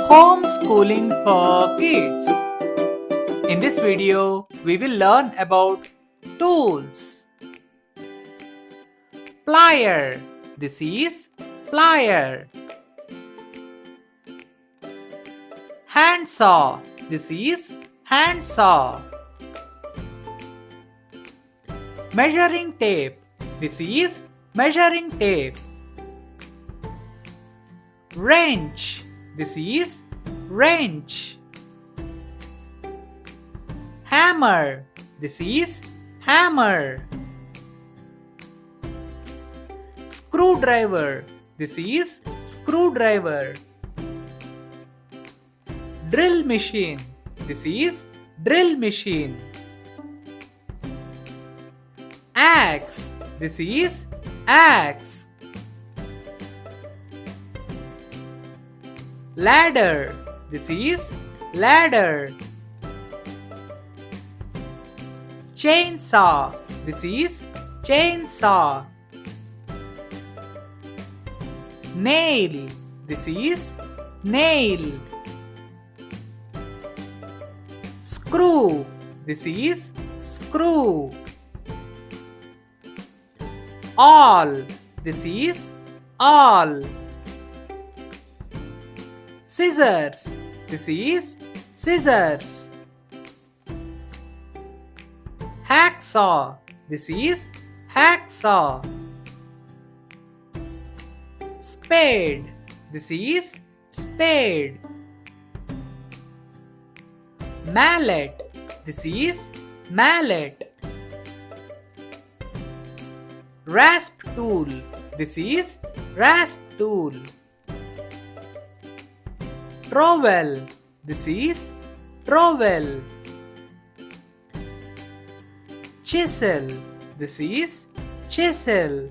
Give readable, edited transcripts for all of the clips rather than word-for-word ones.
Homeschooling for kids. In this video, we will learn about tools. Plier. This is plier. Handsaw. This is handsaw. Measuring tape. This is measuring tape. Wrench. This is wrench. Hammer. This is hammer. Screwdriver. This is screwdriver. Drill machine. This is drill machine. Axe. This is axe. Ladder. This is ladder. Chainsaw. This is chainsaw. Nail. This is nail. Screw. This is screw. Awl. This is awl. Scissors. This is scissors. Hacksaw. This is hacksaw. Spade. This is spade. Mallet. This is mallet. Rasp tool. This is rasp tool. Trowel. This is trowel. Chisel. This is chisel.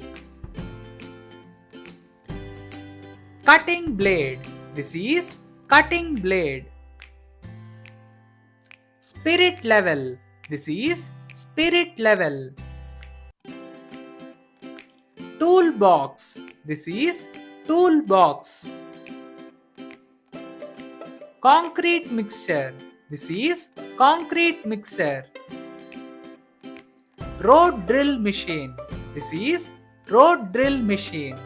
Cutting blade. This is cutting blade. Spirit level. This is spirit level. Toolbox. This is toolbox. Concrete mixer. This is concrete mixer. Road drill machine. This is road drill machine.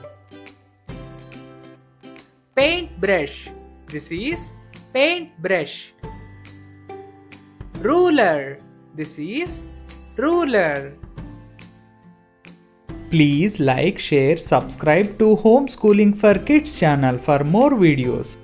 Paint brush. This is paint brush. Ruler. This is ruler. Please like, share, subscribe to Homeschooling for Kids channel for more videos.